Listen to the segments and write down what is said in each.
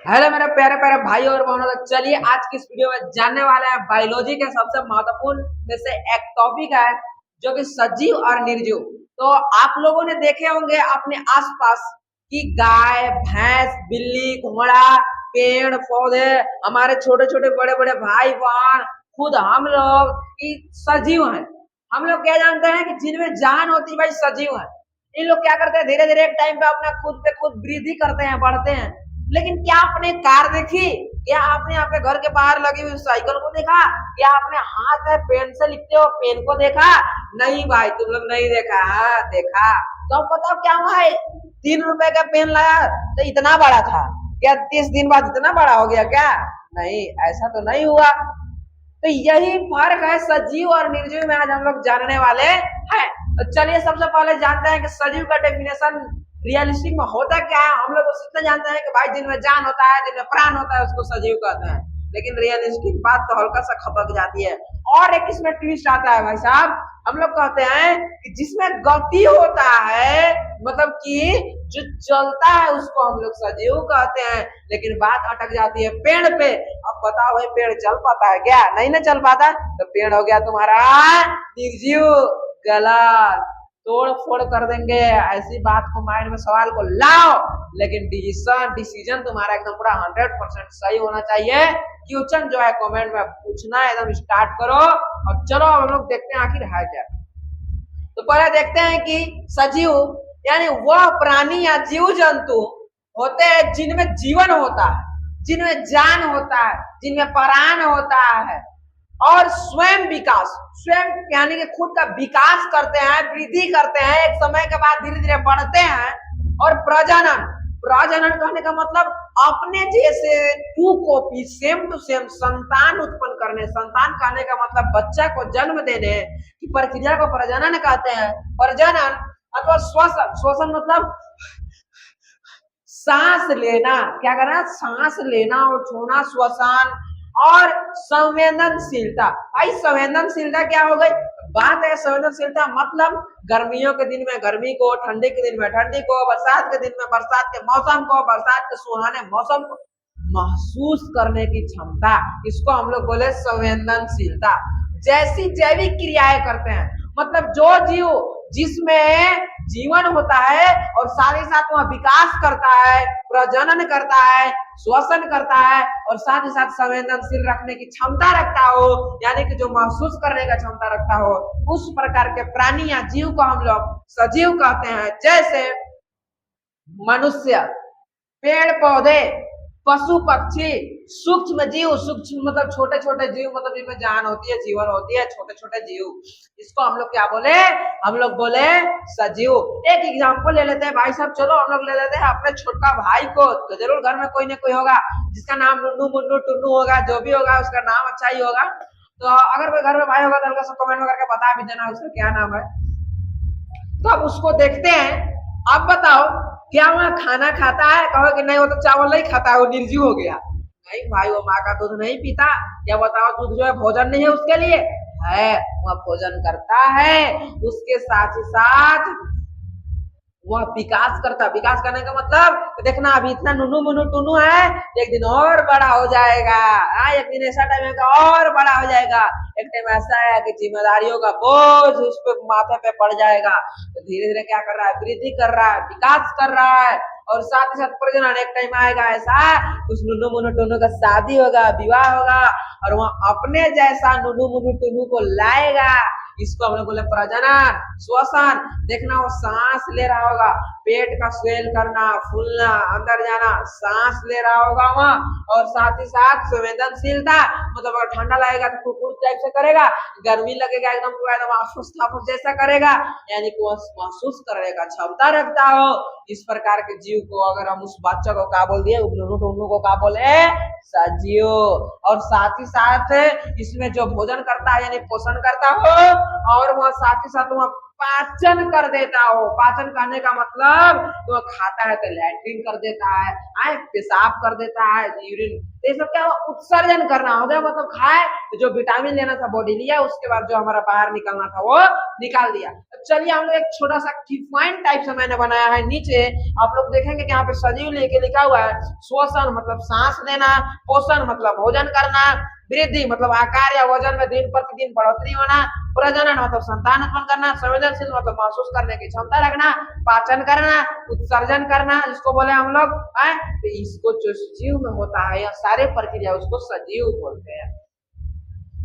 Hello मेरे प्यारे प्यारे भाई और बहनों, तो चलिए आज की इस वीडियो में जानने वाले हैं बायोलॉजी के सबसे महत्वपूर्ण में से एक टॉपिक है जो कि सजीव और निर्जीव। तो आप लोगों ने देखे होंगे अपने आसपास कि गाय, भैंस, बिल्ली, घोड़ा, पेड़ पौधे, हमारे छोटे छोटे बड़े बड़े भाई बहन, खुद हम लोग कि सजीव हैं। हम लोग क्या जानते हैं कि जिनमें जान होती है भाई सजीव है। इन लोग क्या करते हैं, धीरे धीरे एक टाइम पे अपना खुद पे खुद वृद्धि करते हैं, बढ़ते हैं। लेकिन क्या आपने कार देखी? क्या आपने आपके घर के बाहर लगी हुई साइकिल को देखा? क्या आपने हाथ में पेन से लिखते हो पेन को देखा? नहीं भाई, तुम लोग नहीं देखा। हाँ देखा। तो अब बताओ क्या हुआ है? 3 रुपए का पेन लाया तो इतना बड़ा था, क्या 30 दिन बाद इतना बड़ा हो गया क्या? नहीं, ऐसा तो नहीं हुआ। तो यही फर्क है सजीव और निर्जीव में, आज हम लोग जानने वाले हैं। तो चलिए सबसे पहले जानते हैं कि सजीव का डेफिनेशन रियलिस्टिक में होता क्या है। हम लोग तो इतना जानते हैं कि भाई जिनमें जान होता है, जिनमें प्राण होता है, उसको सजीव कहते हैं। लेकिन रियलिस्टिक बात तो हल्का सा खपक जाती है। और एक इसमें ट्विस्ट आता है भाई साहब। हम लोग कहते हैं कि जिसमें गति होता है, मतलब कि जो चलता है, उसको हम लोग सजीव कहते हैं। लेकिन बात अटक जाती है पेड़ पे। अब बताओ भाई, पेड़ चल पाता है क्या? नहीं ना चल पाता, तो पेड़ हो गया तुम्हारा निर्जीव। गलत, तोड़ फोड़ कर देंगे। ऐसी बात को माइंड में सवाल को लाओ, लेकिन डिसीजन तुम्हारा एकदम पूरा 100% सही होना चाहिए। क्वेश्चन जो है कमेंट में पूछना एकदम स्टार्ट करो। और चलो हम लोग देखते हैं आखिर है क्या। तो पहले देखते हैं कि सजीव यानी वह प्राणी या जीव जंतु होते हैं जिनमें जीवन होता है, जिनमें जान होता है, जिनमें प्राण होता है और स्वयं विकास, स्वयं यानी कि खुद का विकास करते हैं, वृद्धि करते हैं, एक समय के बाद धीरे धीरे बढ़ते हैं। और प्रजनन, प्रजनन कहने का मतलब अपने जैसे true copy, same to same संतान उत्पन्न करने। संतान कहने का मतलब बच्चा को जन्म देने की प्रक्रिया को प्रजनन कहते हैं। प्रजनन अथवा श्वसन, श्वसन मतलब सांस लेना। क्या करना? सांस लेना और छोड़ना, श्वसन। और संवेदनशीलता, भाई संवेदनशीलता क्या हो गई? बात है संवेदनशीलता मतलब गर्मियों के दिन में गर्मी को, ठंडी के दिन में ठंडी को, बरसात के दिन में बरसात के मौसम को, बरसात के सुहाने मौसम को महसूस करने की क्षमता, इसको हम लोग बोले संवेदनशीलता। जैसी जैविक क्रियाएं करते हैं, मतलब जो जीव जिसमें जीवन होता है और साथ ही साथ वह विकास करता है, प्रजनन करता है, श्वसन करता है और साथ ही साथ संवेदनशील रखने की क्षमता रखता हो, यानी कि जो महसूस करने का क्षमता रखता हो, उस प्रकार के प्राणी या जीव को हम लोग सजीव कहते हैं। जैसे मनुष्य, पेड़ पौधे, पशु पक्षी, सूक्ष्म जीव, सूक्ष्म मतलब छोटे छोटे जीव, मतलब जिनमें जान होती है, जीवन होती है, छोटे छोटे जीव, इसको हम लोग क्या बोले? हम लोग बोले सजीव। एक एग्जांपल ले लेते हैं भाई साहब, चलो हम लोग ले लेते हैं अपने छोटा भाई को। तो जरूर घर में कोई ना कोई होगा जिसका नाम नुन्नू मुन्नू टुन्नू होगा, जो भी होगा उसका नाम अच्छा ही होगा। तो अगर कोई घर में भाई होगा तो हल्का सा कमेंट में करके बता भी देना उसका क्या नाम है। तो अब उसको देखते हैं। अब बताओ क्या वह खाना खाता है? कहो कि नहीं, वो तो चावल नहीं खाता है, वो निर्जीव हो गया। नहीं भाई, वो माँ का दूध नहीं पीता। क्या बताओ, दूध जो है भोजन नहीं है उसके लिए? है, वह भोजन करता है। उसके साथ ही साथ वह विकास करता। विकास करने का मतलब देखना, अभी इतना नुनू मुन्नू टुनू है, एक दिन और बड़ा हो जाएगा। एक दिन ऐसा टाइम है और बड़ा हो जाएगा। एक टाइम ऐसा है कि जिम्मेदारियों का बोझ उस पे माथे पे पड़ जाएगा। तो धीरे धीरे क्या कर रहा है? वृद्धि कर रहा है, विकास कर रहा है और साथ ही साथ प्रजनन। एक टाइम आएगा ऐसा, उस नुनू मुन्नू टुनू का शादी होगा, विवाह होगा और वह अपने जैसा नुनू मुन्नू टुनू को लाएगा। इसको हम लोग बोले प्रजनन। श्वसन, देखना वो सांस ले रहा होगा, पेट का स्वेल करना, फूलना, अंदर जाना, सांस ले रहा होगा वहाँ। और साथ ही साथ संवेदनशीलता, मतलब अगर ठंडा लगेगा तो कुकुर टाइप से करेगा, गर्मी लगेगा एकदम पूरा एकदम आफूस ताफूस जैसा करेगा, यानी कि वो महसूस करने का क्षमता रखता हो। इस प्रकार के जीव को अगर हम उस बच्चा को क्या बोल दिए, उन्नू को क्या बोले? सजीव। और साथ ही साथ इसमें जो भोजन करता है यानी पोषण करता हो, और वह साथ ही साथ वह पाचन कर देता हो। पाचन करने का मतलब तो खाता है तो लैट्रिन कर देता है, पेशाब कर देता है, यूरिन, ये सब क्या उत्सर्जन करना हो गया। मतलब खाए तो जो विटामिन लेना था बॉडी लिया, उसके बाद जो हमारा बाहर निकलना था वो निकाल दिया। चलिए हम लोग एक छोटा सा डिफाइन टाइप से मैंने बनाया है। नीचे आप लोग देखेंगे कि यहाँ पे सजीव लेके लिखा हुआ है। श्वसन मतलब सांस लेना, पोषण मतलब भोजन करना, वृद्धि मतलब आकार या वजन में दिन प्रतिदिन बढ़ोतरी होना, प्रजनन मतलब संतान उत्पन्न करना, संवेदनशील मतलब महसूस करने की क्षमता रखना, पाचन करना, उत्सर्जन करना जिसको बोले हम लोग, तो इसको जो जीव में होता है यह सारे प्रक्रिया उसको सजीव बोलते हैं।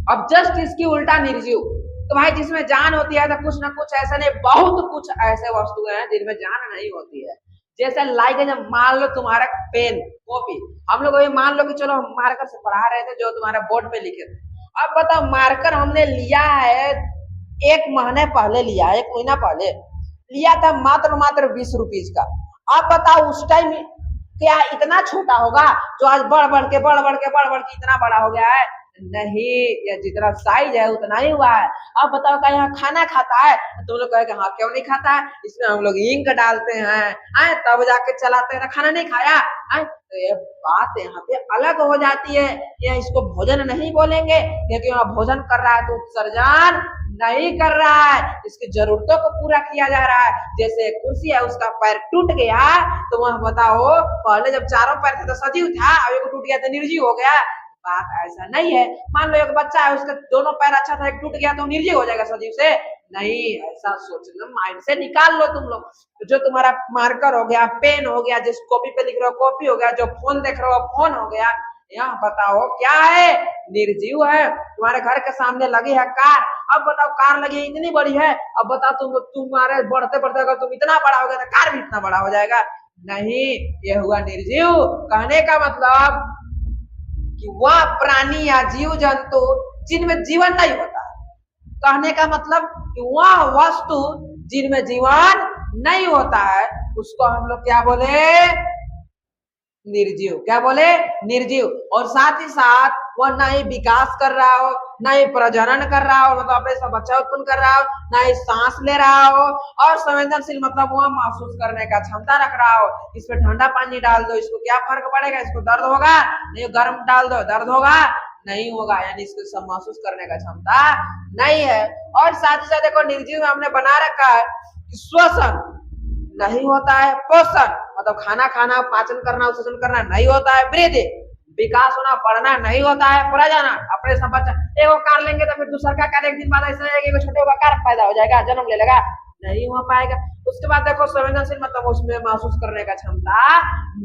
अब जस्ट इसकी उल्टा निर्जीव। तो भाई जिसमें जान होती है तो कुछ ना कुछ ऐसा नहीं, बहुत कुछ ऐसे वस्तुएं हैं जिनमें जान नहीं होती है। जैसे लाइक जब मान लो तुम्हारा पेन कॉपी, हम लोग ये मान लो कि चलो हम मार्कर से पढ़ा रहे थे जो तुम्हारे बोर्ड पे लिखे थे। अब बताओ मार्कर हमने लिया है 1 महीने पहले लिया, 1 महीना पहले लिया था, मात्र 20 रुपीज का। अब बताओ उस टाइम क्या इतना छोटा होगा जो आज बढ़ बढ़ के इतना बड़ा हो गया है? नहीं, या जितना साइज है उतना ही हुआ है। अब बताओ क्या यहाँ खाना खाता है? तुम लोग कहे हाँ क्यों नहीं खाता है, इसमें हम लोग इंक डालते हैं तब जाके चलाते हैं, खाना नहीं खाया तो ये बात यहाँ पे अलग हो जाती है। या इसको भोजन नहीं बोलेंगे क्योंकि वहाँ भोजन कर रहा है तो उत्सर्जन नहीं कर रहा है, इसकी जरूरतों को पूरा किया जा रहा है। जैसे कुर्सी है उसका पैर टूट गया तो वह बताओ पहले जब चारों पैर थे तो सजीव था, अब एक टूट गया तो निर्जीव हो गया। बात ऐसा नहीं है। मान लो एक बच्चा है उसके दोनों पैर अच्छा था, एक टूट गया तो निर्जीव हो जाएगा सजीव से? नहीं, ऐसा सोचना माइंड से निकाल लो तुम लोग। जो तुम्हारा मार्कर हो गया, पेन हो गया, जिस कॉपी पे लिख रहे हो कॉपी हो गया, जो फोन देख रहे हो फोन हो गया, यहाँ बताओ क्या है? निर्जीव है। तुम्हारे घर के सामने लगी है कार, अब बताओ कार लगी है इतनी बड़ी है, अब बताओ तुम्हारे बढ़ते बढ़ते अगर तुम इतना बड़ा हो गया तो कार भी इतना बड़ा हो जाएगा? नहीं, ये हुआ निर्जीव। कहने का मतलब कि वह प्राणी या जीव जंतु जिनमें जीवन नहीं होता है। कहने का मतलब कि वह वस्तु जिनमें जीवन नहीं होता है उसको हम लोग क्या बोले? निर्जीव। क्या बोले? निर्जीव। और साथ ही साथ वह न ही विकास कर रहा हो, न ही प्रजनन कर रहा हो, मतलब अपने से बच्चा उत्पन्न कर रहा हो, न ही सांस ले रहा हो, और संवेदनशील मतलब वह महसूस करने का क्षमता रख रहा हो। इसमें ठंडा पानी डाल दो, इसको क्या फर्क पड़ेगा? इसको दर्द होगा? नहीं। गर्म डाल दो, दर्द होगा? नहीं होगा। यानी इसको सब महसूस करने का क्षमता नहीं है। और साथ ही साथ देखो निर्जीव में हमने बना रखा है कि श्वसन नहीं होता है, पोषण मतलब खाना खाना, पाचन करना, उत्सर्जन करना नहीं होता है, वृद्धि विकास होना, पढ़ना नहीं होता है, प्रजनन अपने सब बच्चा एगो कार लेंगे तो फिर दूसरा का कार एक दिन बाद ऐसा है कि छोटे होगा कार पैदा हो जाएगा, जन्म ले लेगा, नहीं हो पाएगा। उसके बाद देखो संवेदनशील मतलब उसमें महसूस करने का क्षमता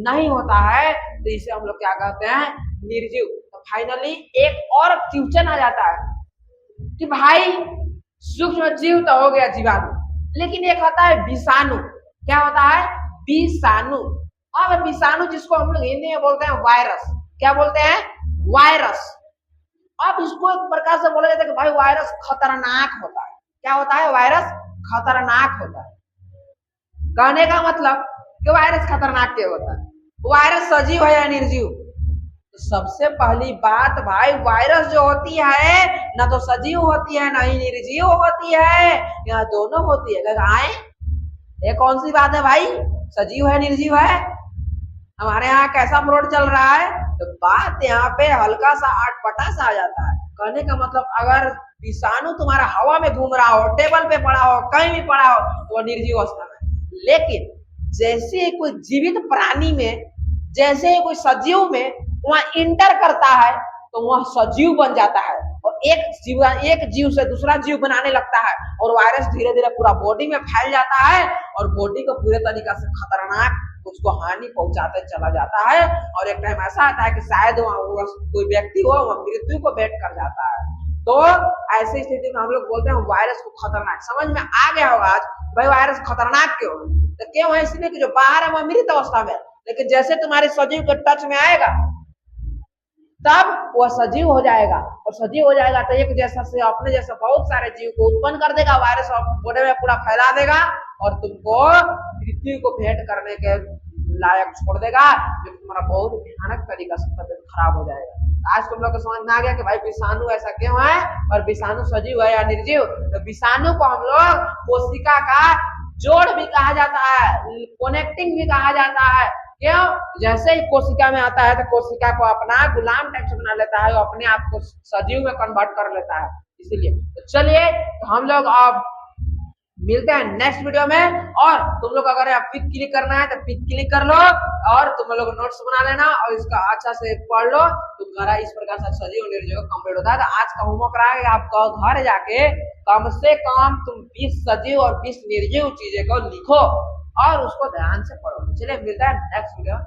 नहीं होता है, तो इसे हम लोग क्या कहते हैं? निर्जीव। तो फाइनली एक और क्वेश्चन आ जाता है कि भाई सूक्ष्म जीव तो हो गया जीवाणु, लेकिन एक होता है विषाणु। क्या होता है? विषाणु। अब विषाणु जिसको हम लोग हिंदी में बोलते हैं वायरस, क्या बोलते हैं? वायरस। अब इसको एक प्रकार से बोला जाता है कि भाई वायरस खतरनाक होता है। क्या होता है? वायरस खतरनाक होता है। कहने का मतलब कि वायरस खतरनाक क्यों होता है? वायरस सजीव है या निर्जीव? तो सबसे पहली बात भाई, वायरस जो होती है ना तो सजीव होती है ना ही निर्जीव होती है, यह दोनों होती है। आए ये कौन सी बात है भाई? सजीव है निर्जीव है? हमारे यहाँ कैसा फ्रॉड चल रहा है? तो बात यहाँ पे हल्का सा अटपटा सा आ जाता है। कहने का मतलब अगर विषाणु तुम्हारा हवा में घूम रहा हो, टेबल पे पड़ा हो, कहीं भी पड़ा हो, तो वह निर्जीव अवस्था में। लेकिन जैसे कोई जीवित प्राणी में, जैसे कोई सजीव में वह इंटर करता है तो वह सजीव बन जाता है, और एक जीव से दूसरा जीव बनाने लगता है, और वायरस धीरे धीरे पूरा बॉडी में फैल जाता है और बॉडी को पूरे तरीका से खतरनाक उसको हानि पहुंचाते चला जाता है। और एक टाइम ऐसा आता है कि शायद वहाँ कोई व्यक्ति हो वह मृत्यु को भेंट कर जाता है। तो ऐसी स्थिति में हम लोग बोलते हैं वायरस को खतरनाक। समझ में आ गया होगा आज भाई वायरस खतरनाक क्यों? तो क्यों है? इसलिए कि जो बाहर है वह मृत अवस्था में, लेकिन जैसे तुम्हारे सजीव के टच में आएगा तब वह सजीव हो जाएगा, और सजीव हो जाएगा तो एक जैसा से अपने जैसा बहुत सारे जीव को उत्पन्न कर देगा, वायरस बॉडी में पूरा फैला देगा और तुमको मृत्यु को भेंट करने के लायक छोड़ देगा, जो तुम्हारा बहुत भयानक तरीका से तबियत खराब हो जाएगा। आज तुम लोग को समझ में आ गया कि भाई विषाणु ऐसा क्यों है और विषाणु सजीव है या निर्जीव। तो विषाणु को हम लोग कोशिका का जोड़ भी कहा जाता है, कनेक्टिंग भी कहा जाता है। क्यों? जैसे ही कोशिका में आता है तो कोशिका को अपना गुलाम टाइप से बना लेता है, वो अपने आप को सजीव में कन्वर्ट कर लेता है। इसीलिए तो चलिए, तो हम लोग अब मिलते हैं नेक्स्ट वीडियो में। और तुम लोग अगर पिक क्लिक करना है तो पिक क्लिक कर लो, और तुम लोग नोट्स बना लेना और इसका अच्छा से पढ़ लो। तुम्हारा इस प्रकार से सजीव निर्जीव कंप्लीट होता है। तो आज का होमवर्क रहा है, आपका घर जाके कम से कम तुम 20 सजीव और 20 निर्जीव चीजें को लिखो और उसको ध्यान से पढ़ो। चलिए मिलता है नेक्स्ट वीडियो।